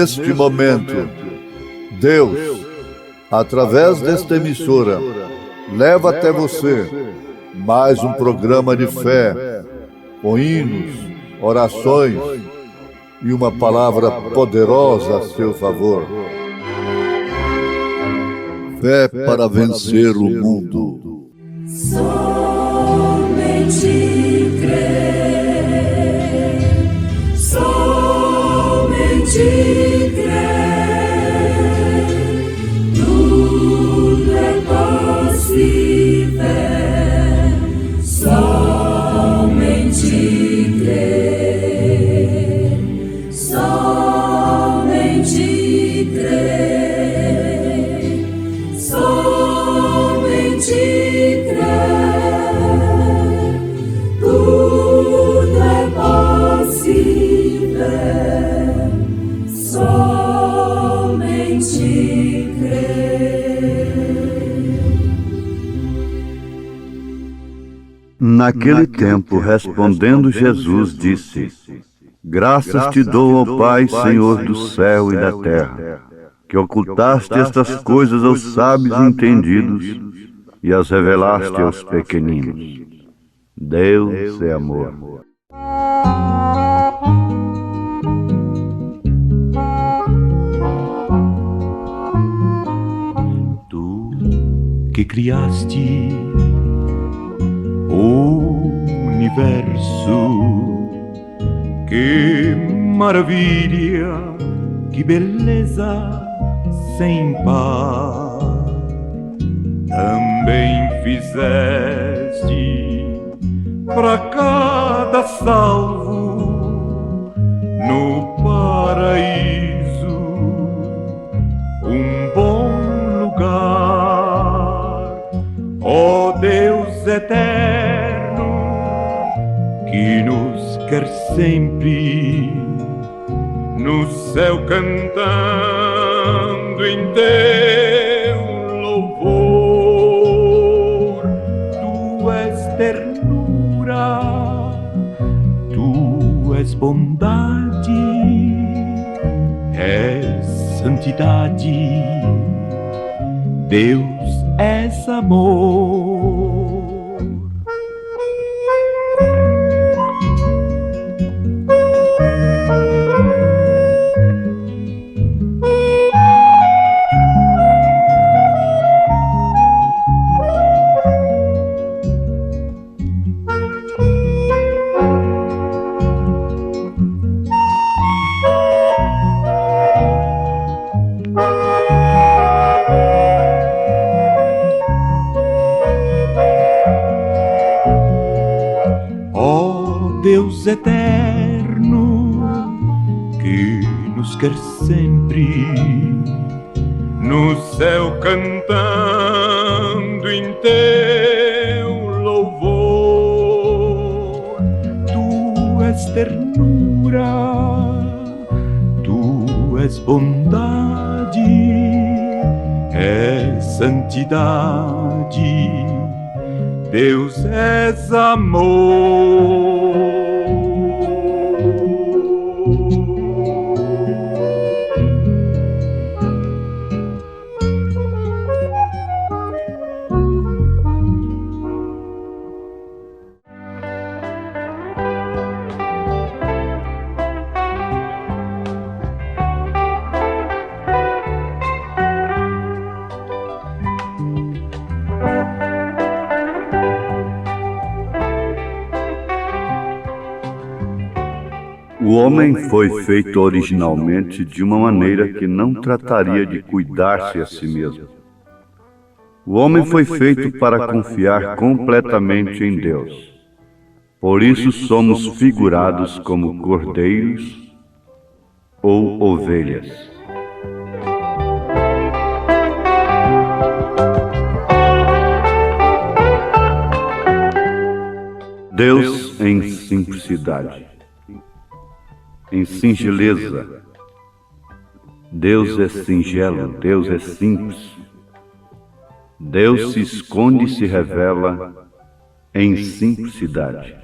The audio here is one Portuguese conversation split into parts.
neste momento, Deus, através desta emissora, leva até você mais um programa de fé, com hinos, orações e uma palavra poderosa a seu favor. Fé para vencer o mundo. Somente crer, somente crer, tudo é possível, somente crer, somente crer, somente crer, tudo é possível, somente crer. Naquele tempo, respondendo Jesus, disse: Graças te dou, ó Pai, Senhor do céu e da terra, que ocultaste estas coisas aos sábios e entendidos e as revelaste aos pequeninos. Deus é amor. Tu que criaste o universo, que maravilha, que beleza sem par, também fizeste para cada salvo no paraíso um bom lugar, ó Deus eterno, que nos quer sempre no céu cantando em teu louvor. Tu és ternura, tu és bondade, és santidade, Deus és amor. Deus eterno, que nos quer sempre no céu cantando em teu louvor. Tu és ternura, tu és bondade, és santidade, Deus és amor. O homem foi feito originalmente de uma maneira que não trataria de cuidar-se a si mesmo. O homem foi feito para confiar completamente em Deus. Por isso somos figurados como cordeiros ou ovelhas. Deus em simplicidade, em singeleza. Deus é singelo, Deus é simples. Deus se esconde e se revela em simplicidade.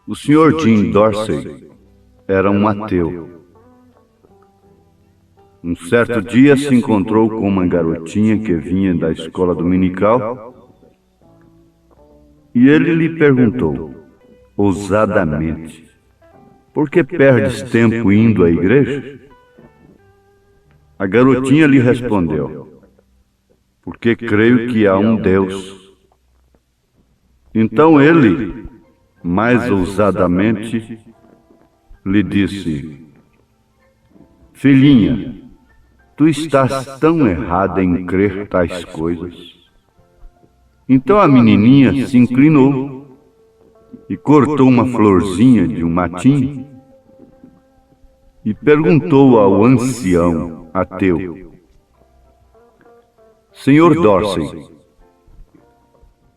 O Sr. Jim Dorsey era um ateu. Um certo dia se encontrou com uma garotinha que vinha da escola dominical e ele lhe perguntou, ousadamente, por que perdes tempo indo à igreja? A garotinha lhe respondeu, porque creio que há um Deus. Então ele, mais ousadamente, lhe disse, filhinha, tu estás tão errada em crer tais coisas. Então a menininha se inclinou e cortou uma florzinha de um matinho e perguntou ao ancião ateu, Senhor Dorsey,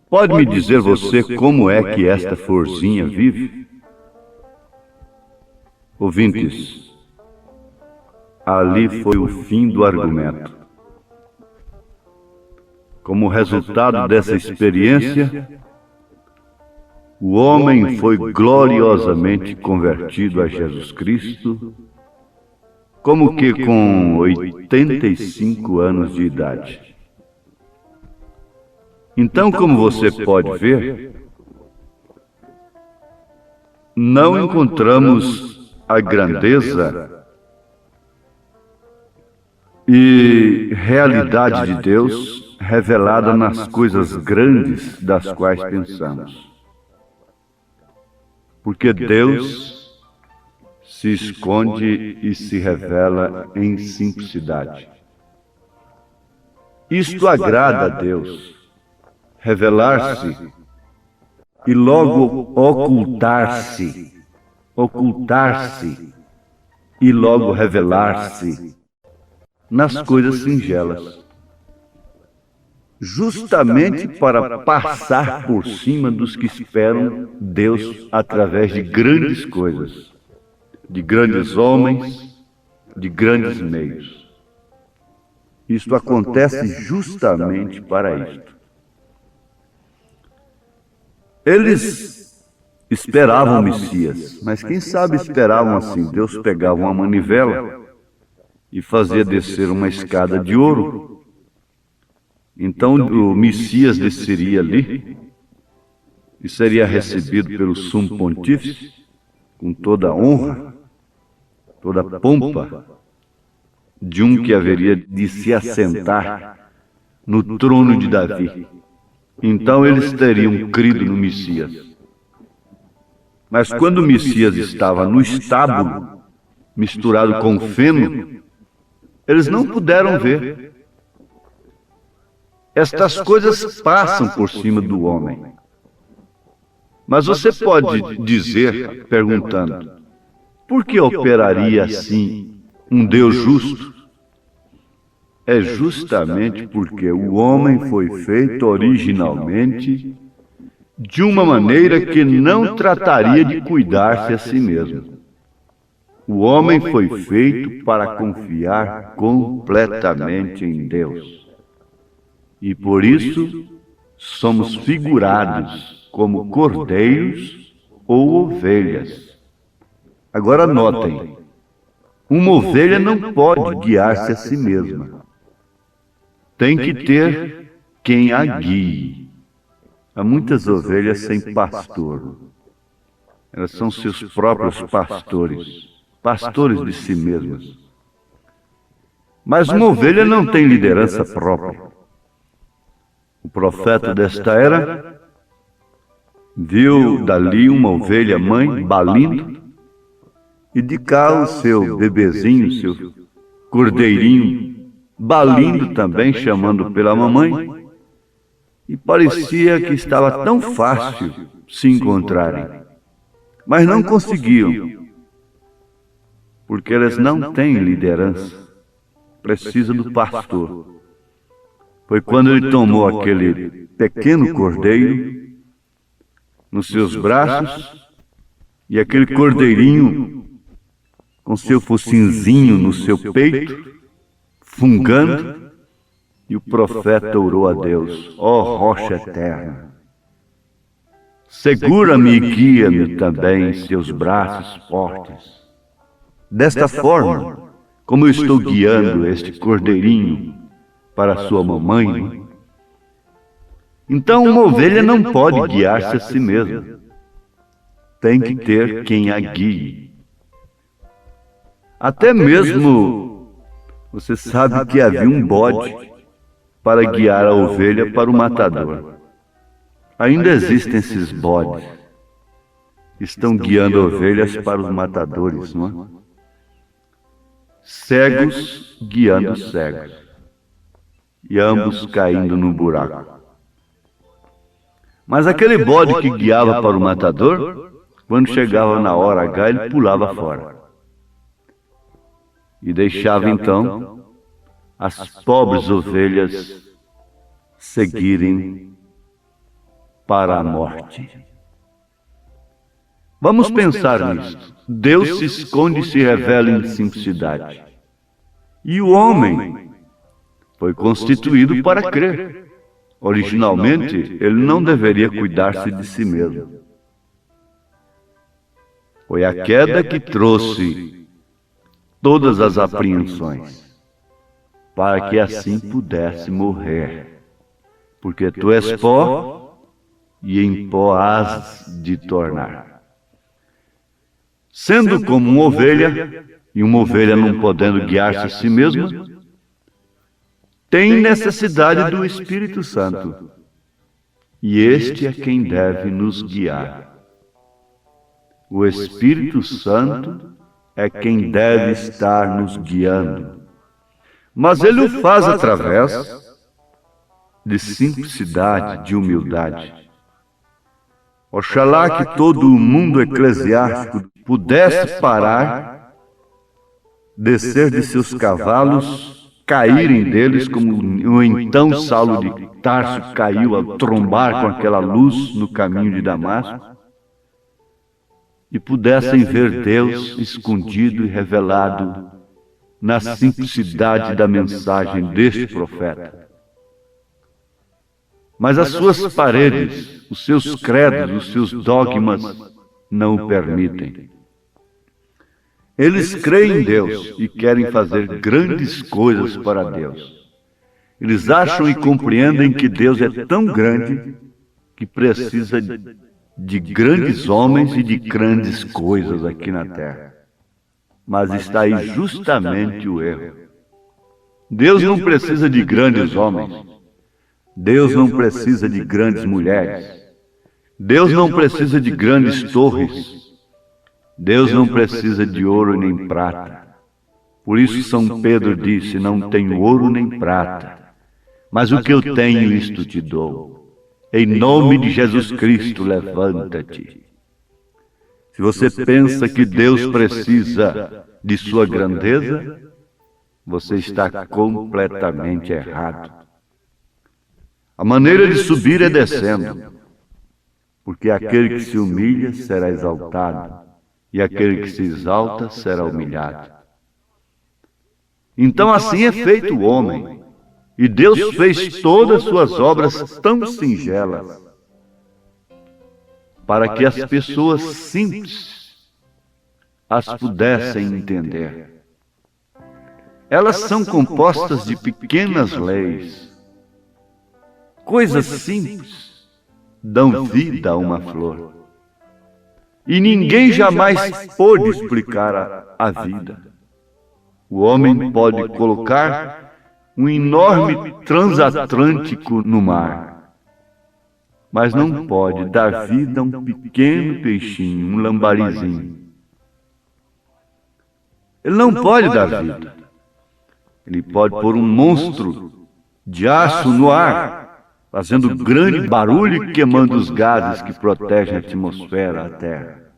pode me dizer você como é que esta florzinha vive? Ouvintes, ali foi o fim do argumento. Como resultado dessa experiência, o homem foi gloriosamente convertido a Jesus Cristo, como que com 85 anos de idade. Então, como você pode ver, não encontramos a grandeza e realidade de Deus revelada nas coisas grandes das quais pensamos. Porque Deus se esconde e se revela em simplicidade. Isto agrada a Deus, revelar-se e logo ocultar-se e logo revelar-se nas coisas singelas, justamente para passar por cima dos que esperam Deus através de grandes coisas, de grandes homens, de grandes meios. Isto acontece justamente para isto. Eles esperavam o Messias, mas quem sabe esperavam assim, Deus pegava uma manivela e fazia descer uma escada de ouro. Então o Messias desceria ali e seria recebido pelo sumo pontífice com toda a honra, toda a pompa de um que haveria de se assentar no trono de Davi. Então eles teriam crido no Messias. Mas quando o Messias estava no estábulo, misturado com feno, eles não puderam ver. Estas coisas passam por cima do homem. Mas você pode dizer, perguntando, por que operaria assim um Deus justo? É justamente porque o homem foi feito originalmente de uma maneira que não trataria de cuidar-se a si mesmo. O homem foi feito para confiar completamente em Deus. E por isso somos figurados como cordeiros ou ovelhas. Agora notem, uma ovelha não pode guiar-se a si mesma. Tem que ter quem a guie. Há muitas ovelhas sem pastor. Elas são seus próprios pastores, pastores de si mesmas. Mas uma ovelha não tem liderança própria. O profeta desta era viu dali uma ovelha mãe balindo e de cá o seu bebezinho, seu cordeirinho, balindo também, chamando pela mamãe, e parecia que estava tão fácil se encontrarem. Mas não conseguiam, porque elas não têm liderança, precisa do pastor. Foi quando ele tomou aquele pequeno cordeiro nos seus braços e aquele cordeirinho com seu focinzinho no seu peito, fungando, e o profeta orou a Deus, ó rocha eterna, segura-me e guia-me também em seus braços fortes. Desta forma, como eu estou guiando este cordeirinho para sua mamãe. Então, uma ovelha não pode guiar-se a si mesma. Tem que ter quem a guie. Até mesmo, você sabe que havia um bode para guiar a ovelha para o matador. Ainda existem esses bodes. Estão guiando ovelhas para os matadores, não é? Cegos guiando cegos. E ambos caindo no buraco. Mas aquele bode que guiava para o matador, quando chegava na hora H, ele pulava fora. E deixava então as pobres ovelhas seguirem para a morte. Vamos pensar nisto. Deus se esconde e se revela em simplicidade. E o homem foi constituído para crer. Originalmente, ele não deveria cuidar-se de si mesmo. Foi a queda que trouxe todas as apreensões, para que assim pudesse morrer. Porque tu és pó, e em pó has de tornar. Sendo como uma ovelha, e uma ovelha não podendo guiar-se a si mesma, tem necessidade do Espírito Santo. E este é quem deve nos guiar. O Espírito Santo é quem deve estar nos guiando. Mas ele o faz através de simplicidade, de humildade. Oxalá que todo o mundo eclesiástico pudesse parar, descer de seus cavalos, caírem deles, como o então Saulo de Tarso caiu ao trombar com aquela luz no caminho de Damasco, e pudessem ver Deus escondido e revelado na simplicidade da mensagem deste profeta. Mas as suas paredes, os seus credos, os seus dogmas não o permitem. Eles creem em Deus e querem fazer grandes coisas para Deus. Eles acham e compreendem que Deus é tão grande que precisa de grandes homens e de grandes coisas aqui na terra. Mas está aí justamente o erro. Deus não precisa de grandes homens. Deus não precisa de grandes mulheres. Deus não precisa de grandes torres. Deus não precisa de ouro nem prata. Por isso São Pedro disse, não tenho ouro nem prata, mas o que eu tenho, isto te dou. Em nome de Jesus Cristo, levanta-te. Se você pensa que Deus precisa de sua grandeza, você está completamente errado. A maneira de subir é descendo, porque aquele que se humilha será exaltado, e aquele que se exalta será humilhado. Então assim é feito o homem, e Deus fez todas suas obras tão singelas, para que as pessoas simples as pudessem entender. Elas são compostas de pequenas leis. Coisas simples dão vida a uma flor. E ninguém jamais pôde explicar a vida. O homem pode colocar um enorme transatlântico no mar, mas não pode dar vida a um pequeno peixinho, um lambarizinho. Ele não pode dar vida. Ele pode pôr um monstro de aço no ar, fazendo grande barulho e queimando os gases que protegem a atmosfera, a Terra.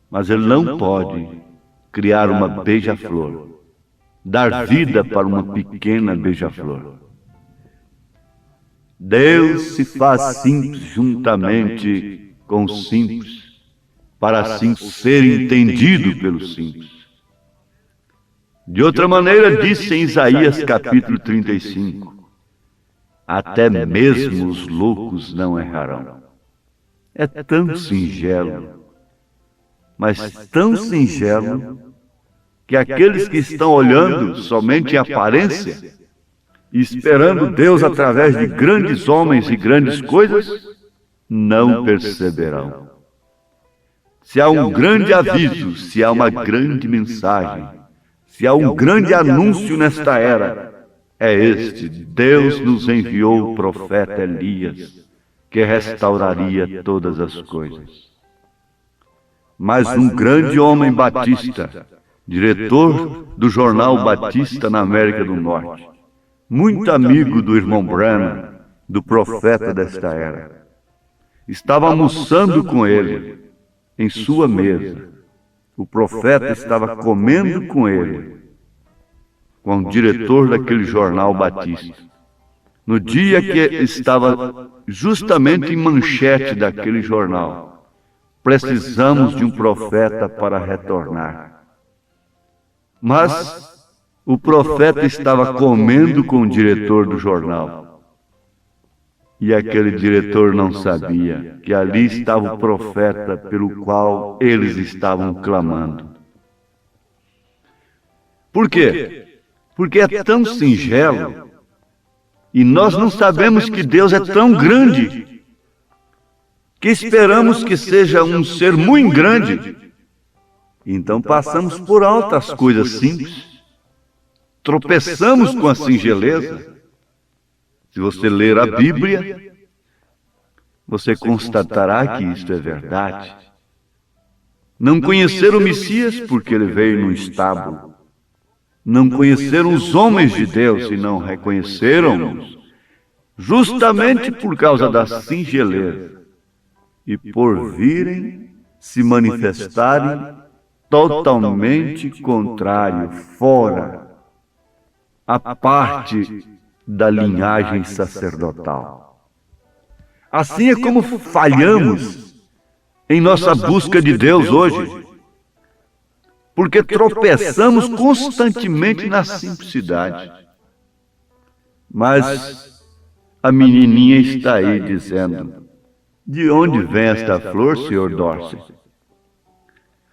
Mas ele não pode criar uma beija-flor, dar vida para uma pequena beija-flor. Deus se faz simples juntamente com os simples, para assim ser entendido pelos simples. De outra maneira, disse em Isaías capítulo 35, até mesmo os loucos não errarão. É tão singelo, mas tão singelo, que aqueles que estão olhando somente em aparência, e esperando Deus através de grandes homens e grandes coisas, não perceberão. Se há um grande aviso, se há uma grande mensagem, se há um grande anúncio nesta era, é este: Deus nos enviou o profeta Elias, que restauraria todas as coisas. Mas um grande homem batista, diretor do jornal Batista na América do Norte, muito amigo do irmão Branham, do profeta desta era, estava almoçando com ele em sua mesa. O profeta estava comendo com ele, com o diretor daquele jornal Batista, no dia que estava justamente em manchete daquele jornal: precisamos de um profeta para retornar. Mas o profeta estava comendo com o diretor do jornal. E aquele diretor não sabia que ali estava o profeta pelo qual eles estavam clamando. Por quê? Porque é tão singelo, e nós não sabemos que Deus é tão grande, que esperamos que seja um ser muito grande. Então passamos por alto as coisas simples, tropeçamos com a singeleza. Se você ler a Bíblia, você constatará que isto é verdade. Não conheceram o Messias porque ele veio num estábulo. Não conheceram os homens de Deus e não reconheceram-nos, justamente por causa da singeleza e por virem se manifestarem totalmente contrário, fora, a parte da linhagem sacerdotal. Assim é como falhamos em nossa busca de Deus hoje, porque tropeçamos constantemente na simplicidade. Mas a menininha está aí dizendo: de onde vem esta flor, Sr. Dorsey?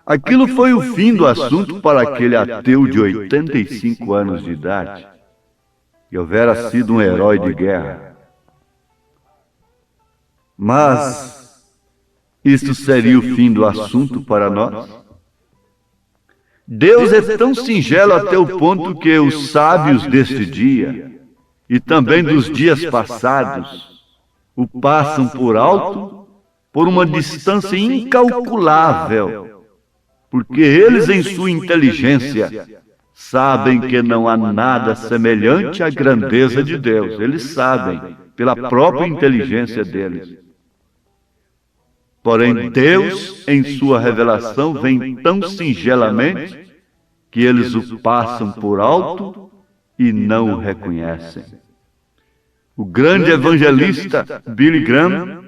Aquilo foi o fim do assunto para aquele ateu de 85 anos de idade, que houvera sido um herói de guerra. Mas isto seria o fim do assunto para nós? Deus é tão singelo até o ponto que os sábios deste dia, e também dos dias passados, o passam por alto por uma distância incalculável, porque eles, em sua inteligência, sabem que não há nada semelhante à grandeza de Deus. Eles sabem, pela própria inteligência deles. Porém, Deus, em sua revelação, vem tão singelamente que eles o passam por alto e não o reconhecem. O grande evangelista Billy Graham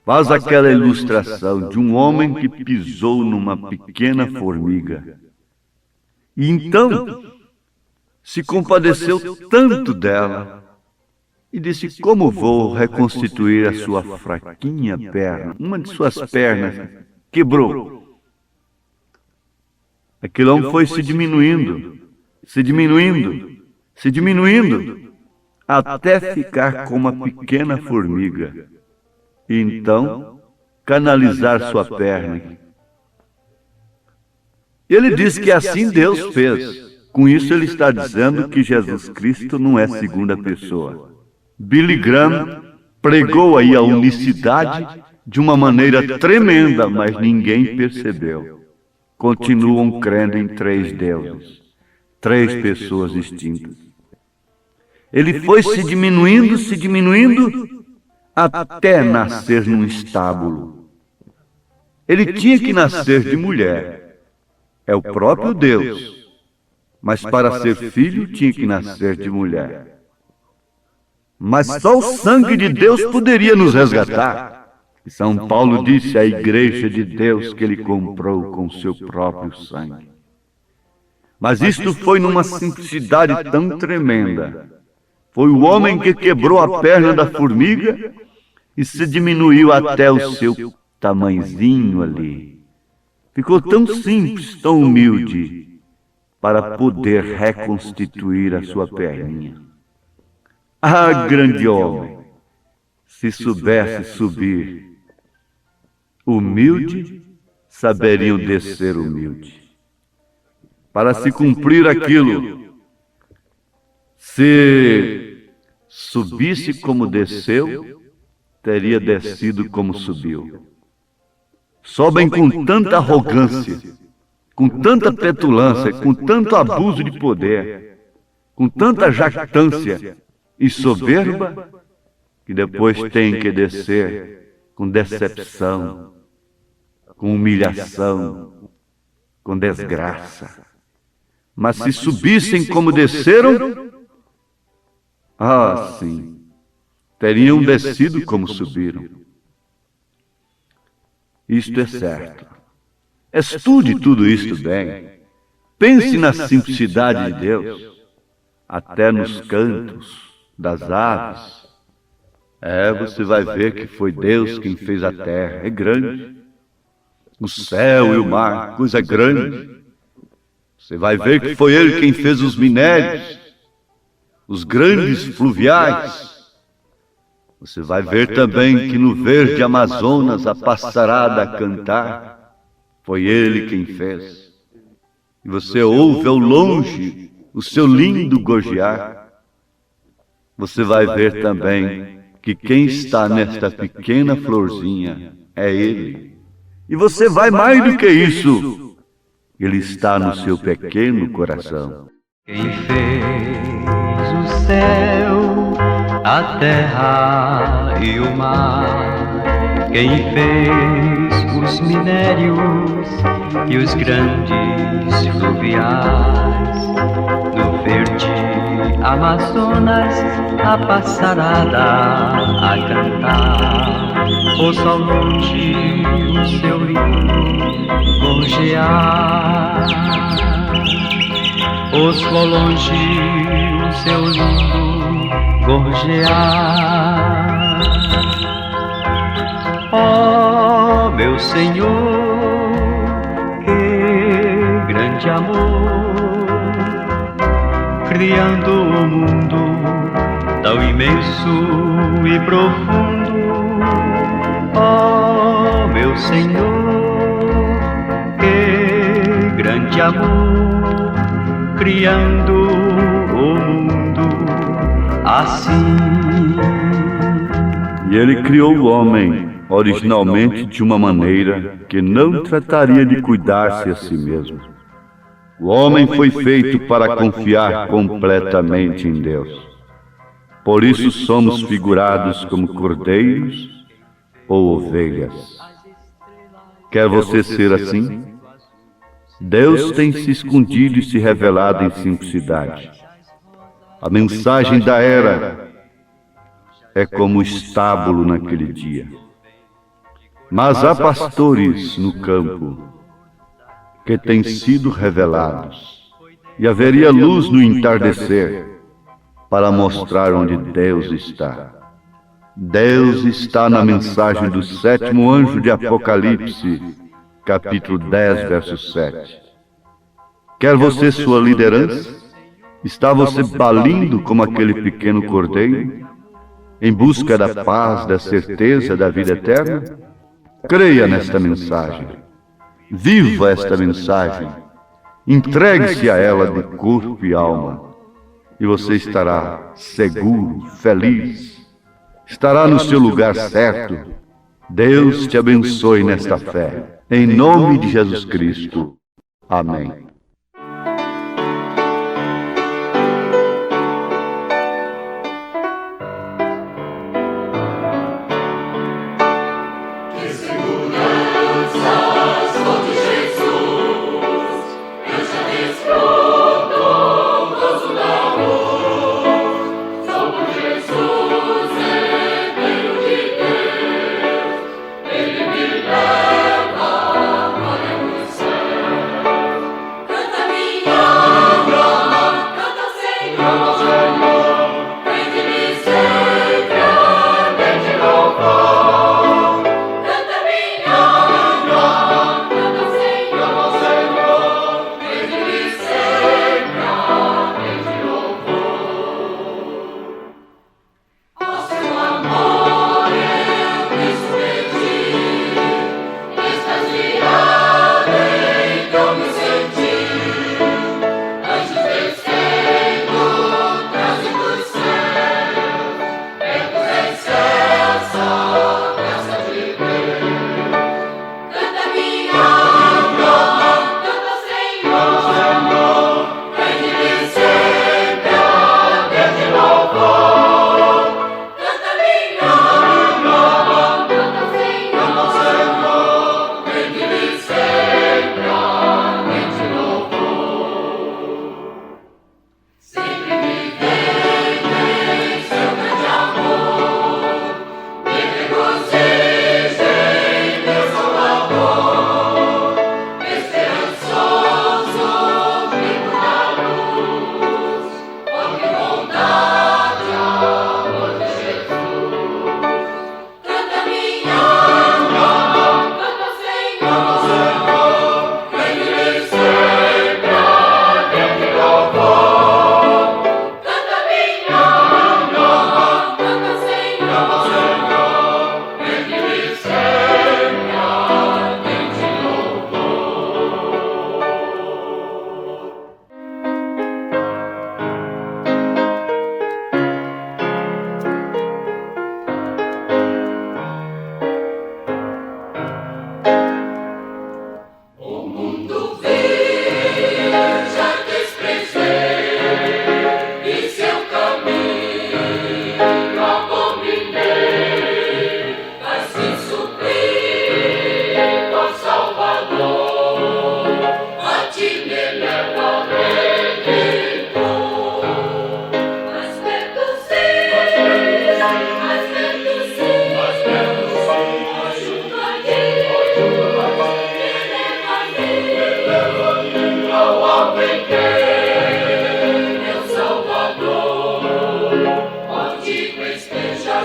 faz aquela ilustração de um homem que pisou numa pequena formiga. E então se compadeceu tanto dela e disse: como vou reconstituir a sua fraquinha perna? Uma de suas pernas quebrou. Aquele homem foi se diminuindo, se diminuindo, se diminuindo, até ficar como uma pequena formiga. E então canalizar sua perna. Ele diz que assim Deus fez. Com isso ele está dizendo que Jesus Cristo não é segunda pessoa. Billy Graham pregou aí a unicidade de uma maneira tremenda, mas ninguém percebeu. Continuam crendo em três deuses, três pessoas distintas. Ele foi se diminuindo, até nascer num estábulo. Ele tinha que nascer de mulher. É o próprio Deus. Mas para ser filho tinha que nascer de mulher. Mas só o sangue de Deus poderia nos resgatar. E São Paulo disse à igreja de Deus que ele comprou com seu próprio sangue. Mas isto foi numa simplicidade tão tremenda. Foi o homem que quebrou a perna da formiga e se diminuiu até o seu tamanhozinho ali. ficou tão simples, tão humilde, para poder reconstituir a sua perninha. Ah, grande homem, se soubesse subir humilde, saberiam descer humilde. Para se cumprir aquilo, se subisse como desceu, teria descido como subiu. Sobem com tanta arrogância, com tanta petulância, com tanto abuso de poder, com tanta jactância e soberba, que depois têm que descer com decepção, com humilhação, com desgraça. Mas se subissem como desceram, sim, teriam descido como subiram. Isto é certo. Estude tudo isto bem. Pense na simplicidade de Deus, até nos cantos das aves. Você vai ver que foi Deus quem fez a terra. É grande. O céu e o mar, coisa grande. Você vai ver que foi Ele quem fez os minérios, os grandes fluviais. Você vai ver também que no verde Amazonas a passarada a cantar, foi Ele quem fez. E você ouve ao longe o seu lindo gorjear. Você vai ver também que quem está nesta pequena florzinha é Ele. E você vai mais do que isso, Ele está no seu pequeno coração. Quem fez o céu, a terra e o mar, quem fez os minérios e os grandes fluviais, no verde Amazonas a passarada a cantar, ouça ao longe o seu lindo gorjear, ouço ao longe o seu lindo gorjear. Oh, meu Senhor, que grande amor, criando o mundo tão imenso e profundo. Oh, meu Senhor, que grande amor, criando o mundo assim. E Ele criou o homem originalmente de uma maneira que não trataria de cuidar-se a si mesmo. O homem foi feito para confiar completamente em Deus. Por isso somos figurados como cordeiros ou ovelhas. Quer você ser assim? Deus tem se escondido e se revelado em simplicidade. A mensagem da era é como o estábulo naquele dia. Mas há pastores no campo que têm sido revelados, e haveria luz no entardecer para mostrar onde Deus está. Deus está na mensagem do 7º anjo de Apocalipse, capítulo 10, verso 7. Quer você sua liderança? Está você balindo como aquele pequeno cordeiro, em busca da paz, da certeza da vida eterna? Creia nesta mensagem. Viva esta mensagem. Entregue-se a ela de corpo e alma. E você estará seguro, feliz. Estará no seu lugar certo. Deus te abençoe nesta fé. Em nome de Jesus Cristo. Amém.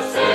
ser